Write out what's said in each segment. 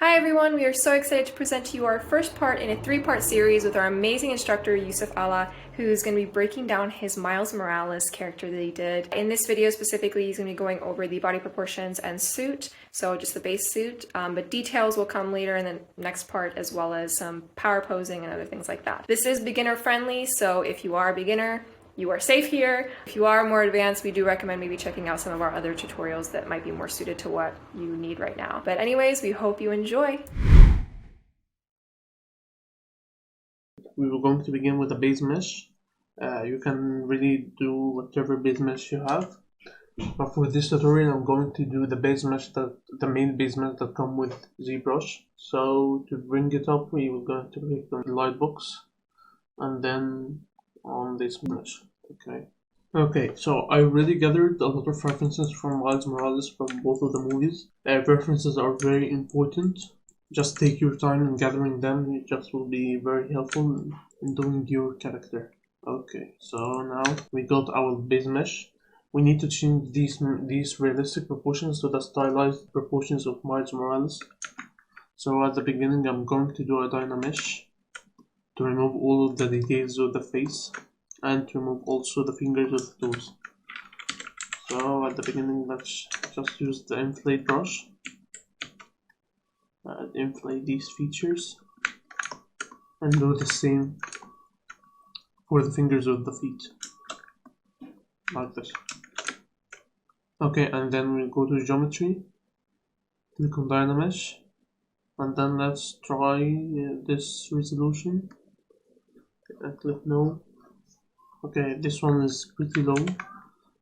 Hi everyone, we are so excited to present to you our first part in a 3-part series with our amazing instructor Youssef Alaa, who's going to be breaking down his Miles Morales character that he did. In this video specifically, he's going to be going over the body proportions and suit, so just the base suit, but details will come later in the next part, as well as some power posing and other things like that. This is beginner friendly, so if you are a beginner, you are safe here. If you are more advanced, we do recommend maybe checking out some of our other tutorials that might be more suited to what you need right now. But anyways, we hope you enjoy. We were going to begin with a base mesh. You can really do whatever base mesh you have. But for this tutorial, I'm going to do the base mesh the main base mesh that come with ZBrush. So to bring it up, we were going to click on the light box and then on this mesh. Okay, so I already gathered a lot of references from Miles Morales from both of the movies. References are very important. Just take your time in gathering them, it just will be very helpful in doing your character. Okay, so now we got our base mesh. We need to change these realistic proportions to the stylized proportions of Miles Morales. So at the beginning I'm going to do a Dynamesh to remove all of the details of the face and to remove also the fingers of the toes. So at the beginning, let's just use the inflate brush and inflate these features and do the same for the fingers of the feet, like this. Okay, and then we go to geometry, click on Dynamesh, and then let's try this resolution and click no. Okay, this one is pretty low,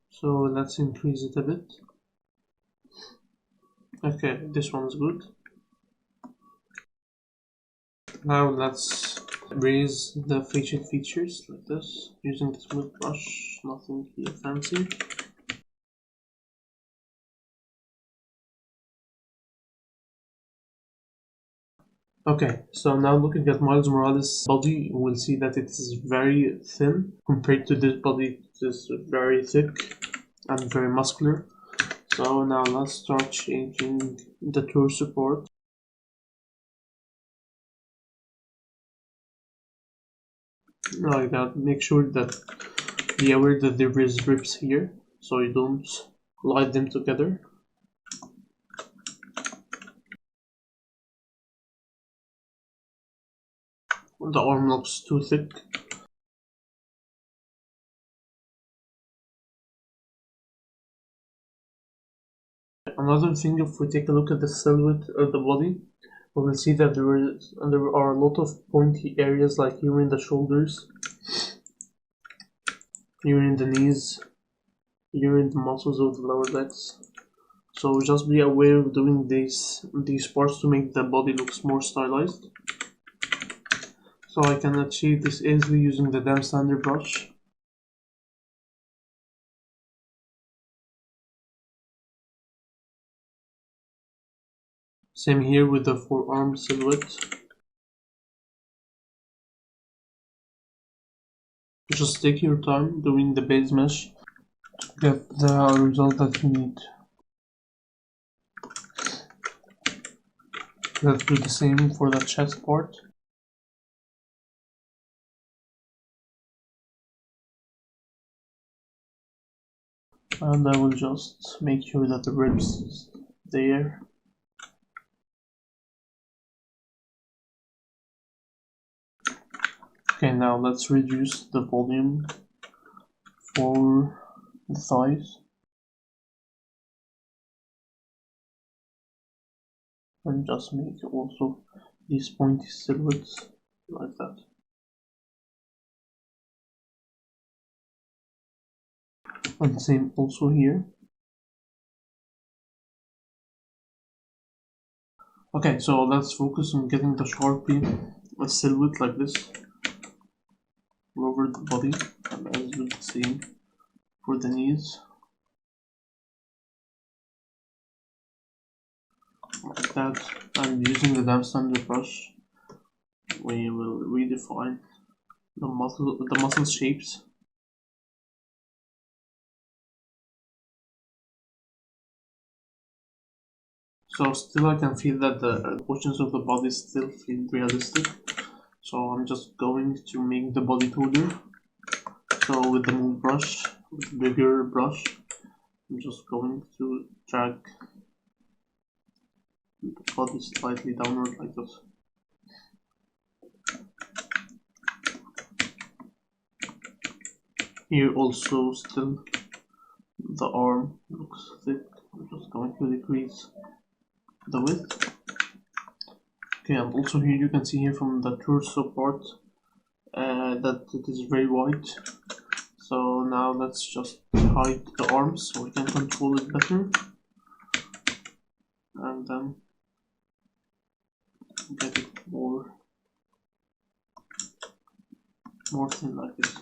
so let's increase it a bit. Okay, this one's good. Now let's raise the facial features like this, using the smooth brush, nothing here fancy. Okay, so now looking at Miles Morales' body, you will see that it is very thin compared to this body. It is very thick and very muscular. So now let's start changing the torso part. Like that, make sure that be aware that there is ribs here, so you don't line them together. The arm looks too thick. Another thing, if we take a look at the silhouette of the body, we will see that there are a lot of pointy areas, like here in the shoulders, here in the knees, here in the muscles of the lower legs. So just be aware of doing these parts to make the body looks more stylized. So I can achieve this easily using the damn standard brush. Same here with the forearm silhouette. Just take your time doing the base mesh to get the result that you need. Let's do the same for the chest part. And I will just make sure that the ribs is there. Okay, now let's reduce the volume for the thighs. And just make also these pointy silhouettes like that. And same also here. Okay, so let's focus on getting the Sharpie silhouette like this over the body, and let's do the same for the knees. Like that, and using the damp standard brush, we will redefine the muscle shapes. So still I can feel that the portions of the body still feel realistic. So I'm just going to make the body taller. So with the move brush, with the bigger brush, I'm just going to drag the body slightly downward like this. Here also still the arm looks thick. I'm just going to decrease the width. Okay, and also here you can see here from the torso part that it is very white. So now let's just hide the arms so we can control it better, and then get it more thin like this.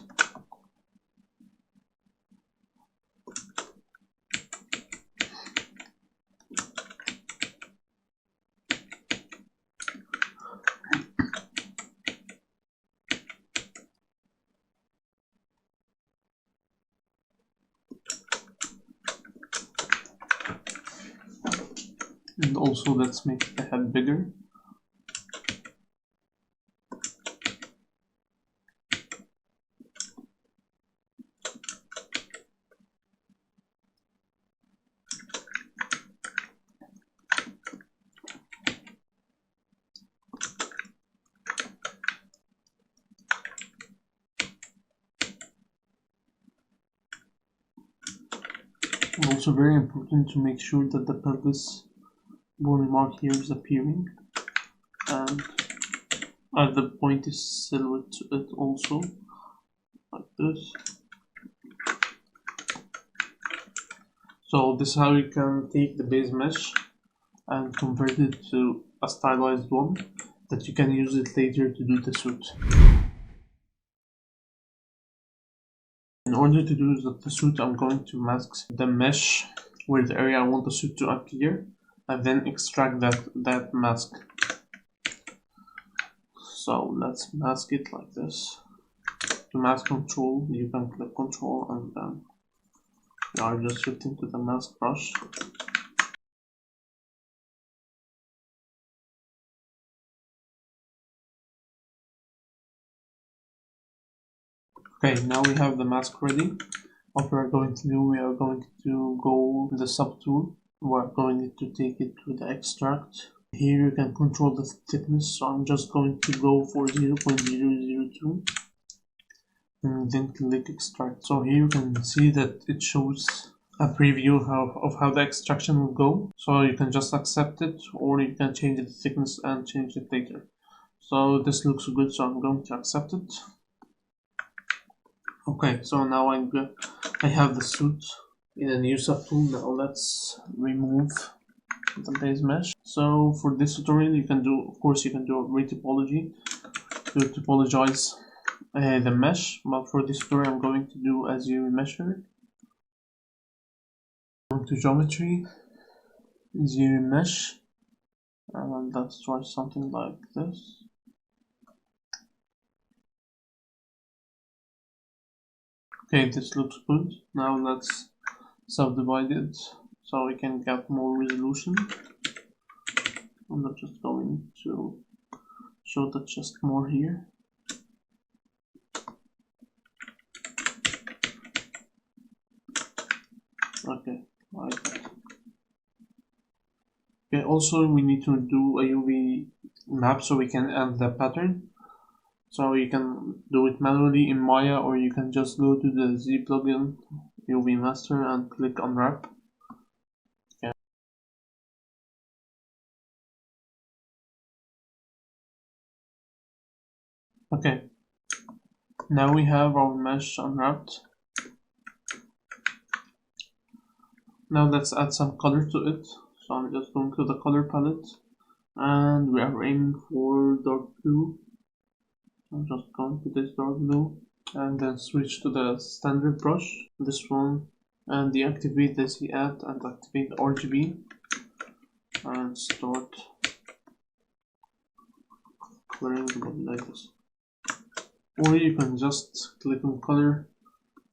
And also let's make the head bigger. Also very important to make sure that the pelvis bone mark here is appearing, and at the pointy silhouette to it also, like this. So this is how you can take the base mesh and convert it to a stylized one that you can use it later to do the suit. In order to do the suit, I'm going to mask the mesh where the area I want the suit to appear, and then extract that mask. So let's mask it like this. To mask control, you can click control and then you are just shifting to the mask brush. Okay, now we have the mask ready. What we are going to do, we are going to go with the sub tool. We are going to take it to the extract. Here you can control the thickness, so I'm just going to go for 0.002 and then click extract. So here you can see that it shows a preview of how the extraction will go. So you can just accept it, or you can change the thickness and change it later. So this looks good, so I'm going to accept it. Okay, so now I have the suit in a Youssef tool. Now let's remove the base mesh. So for this tutorial, you can do, of course, you can do a retopology to topologize the mesh. But for this tutorial, I'm going to do as you measure. Go to geometry, zero mesh, and let's try something like this. Okay, this looks good. Now let's subdivide it so we can get more resolution. I'm just going to show the chest more here. Okay, like that. Okay, also we need to do a UV map so we can add the pattern. So you can do it manually in Maya, or you can just go to the Z plugin, UV Master, and click Unwrap. Okay. Okay. Now we have our mesh unwrapped. Now let's add some color to it. So I'm just going to the color palette, and we are aiming for dark blue. I'm just going to this dark blue, and then switch to the standard brush, this one, and deactivate the Z add and activate the RGB, and start coloring the body like this. Or you can just click on color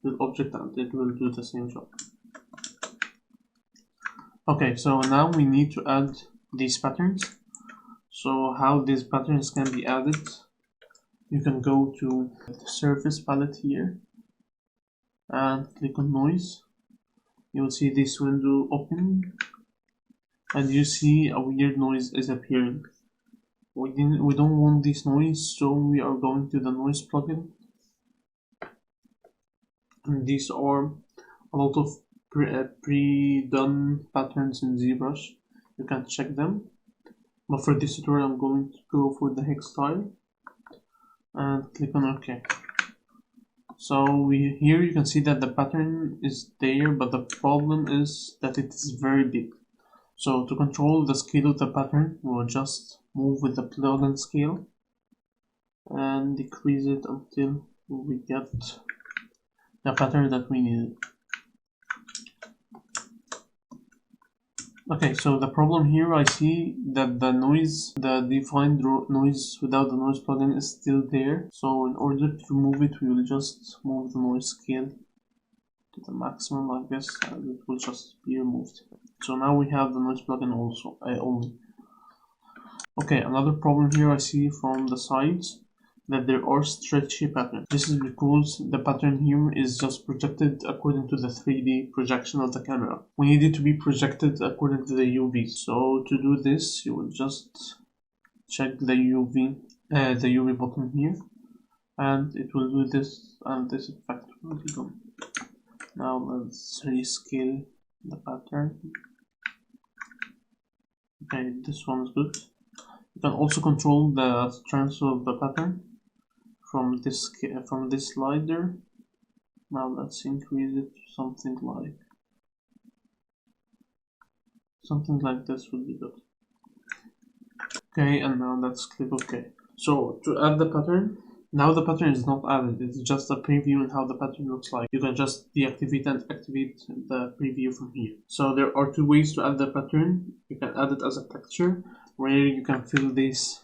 with object and it will do the same job. Okay, so now we need to add these patterns. So how these patterns can be added, you can go to the surface palette here and click on noise. You will see this window open and you see a weird noise is appearing. We don't want this noise, so we are going to the noise plugin, and these are a lot of pre-done patterns in ZBrush. You can check them, but for this tutorial I'm going to go for the hex style and click on OK. So here you can see that the pattern is there, but the problem is that it is very big. So to control the scale of the pattern, we'll just move with the plugin scale and decrease it until we get the pattern that we need. Okay, so the problem here, I see that the noise, the defined noise without the noise plugin is still there. So in order to remove it, we will just move the noise scale to the maximum like this, and it will just be removed. So now we have the noise plugin also only. Okay, another problem here I see from the sides, that there are stretchy patterns. This is because the pattern here is just projected according to the 3D projection of the camera. We need it to be projected according to the UV. So to do this, you will just check the UV button here, and it will do this, and this effect will be done. Now let's rescale the pattern. Okay, this one is good. You can also control the strength of the pattern from this slider. Now let's increase it to something like this would be good. Okay, and now let's click OK. So to add the pattern, now the pattern is not added, it's just a preview on how the pattern looks like. You can just deactivate and activate the preview from here. So there are two ways to add the pattern. You can add it as a texture, where you can fill these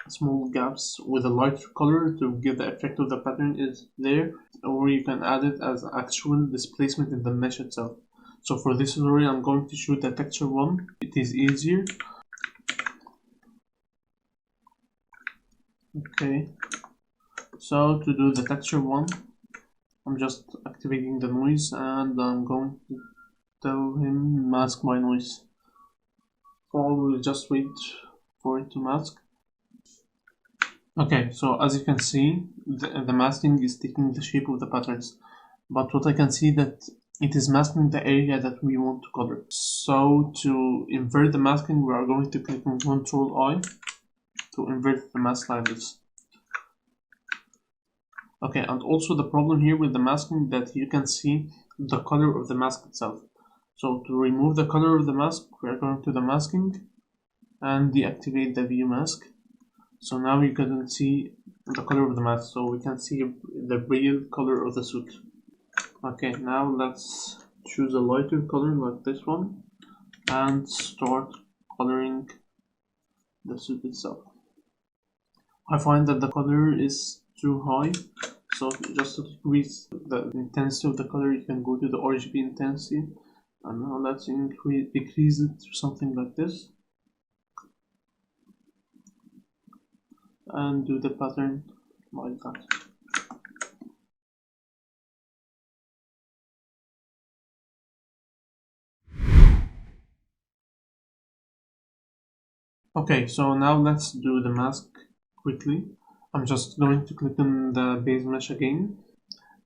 small gaps with a lighter color to give the effect of the pattern is there, or you can add it as actual displacement in the mesh itself. So for this tutorial I'm going to shoot the texture one. It is easier. Okay, so to do the texture one, I'm just activating the noise and I'm going to tell him mask my noise. So we'll just wait for it to mask. Okay, so as you can see, the masking is taking the shape of the patterns, but what I can see that it is masking the area that we want to color. So to invert the masking, we are going to click on Ctrl I to invert the mask like this. Okay, and also the problem here with the masking that you can see the color of the mask itself. So to remove the color of the mask, we are going to the masking and deactivate the view mask. So now you can see the color of the mask, so we can see the real color of the suit. Okay, now let's choose a lighter color like this one and start coloring the suit itself. I find that the color is too high, so just to decrease the intensity of the color, you can go to the RGB intensity, and now let's decrease it to something like this. And do the pattern like that. Okay, so now let's do the mask quickly. I'm just going to click on the base mesh again,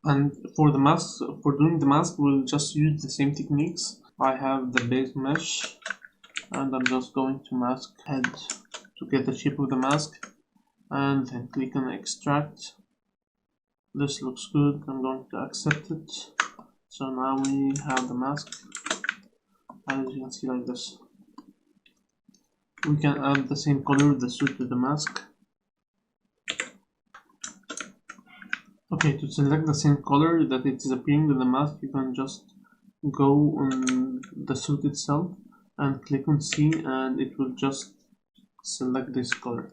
and for doing the mask, we'll just use the same techniques. I have the base mesh, and I'm just going to mask head to get the shape of the mask, and then click on extract. This looks good. I'm going to accept it. So now we have the mask, as you can see like this. We can add the same color of the suit to the mask. Okay, to select the same color that it is appearing in the mask, you can just go on the suit itself and click on C, and it will just select this color.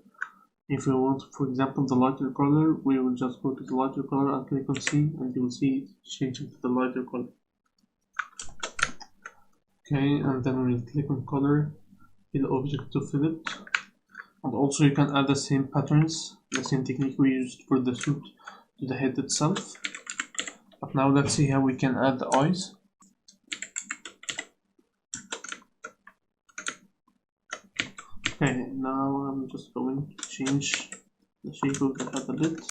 If you want, for example, the lighter color, we will just go to the lighter color and click on C, and you will see it changing to the lighter color. Okay, and then we'll click on color fill object to fill it. And also you can add the same patterns, the same technique we used for the suit to the head itself. But now let's see how we can add the eyes. Okay, now I'm just going to change the shape of the head a bit.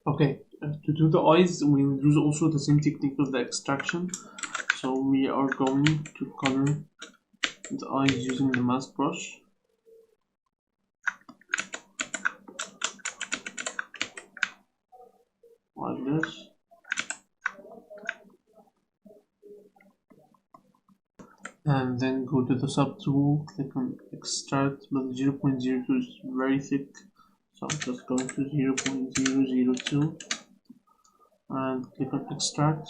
Okay, to do the eyes, we will use also the same technique of the extraction. So we are going to color the eyes using the mask brush. Like this. And then go to the sub tool, click on extract, but 0.02 is very thick. So I'm just going to 0.002 and click on extract,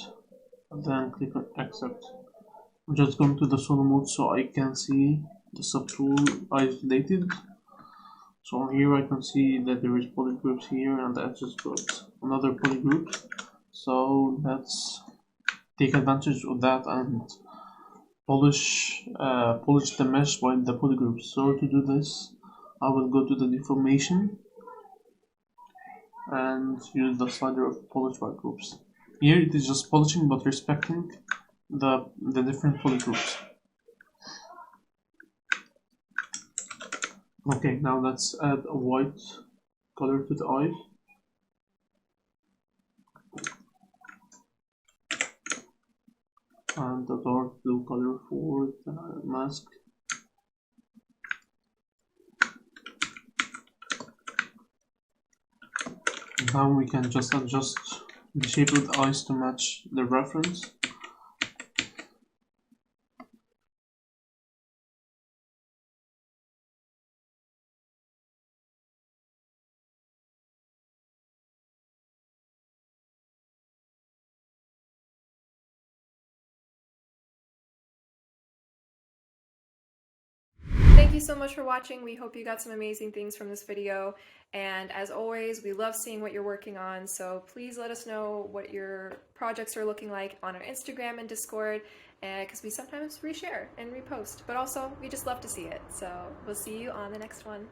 and then click on accept. I'm just going to the solo mode so I can see the subtool isolated. So here I can see that there is polygroups here, and I just got another polygroup. So let's take advantage of that and polish the mesh by the polygroups. So to do this, I will go to the deformation and use the slider of polish by groups. Here it is just polishing but respecting the different polygroups. Okay, now let's add a white color to the eyes. And a dark blue color for the mask. Now we can just adjust the shape of the eyes to match the reference. Thank you so much for watching. We hope you got some amazing things from this video. And as always, we love seeing what you're working on. So please let us know what your projects are looking like on our Instagram and Discord, because we sometimes reshare and repost. But also, we just love to see it. So we'll see you on the next one.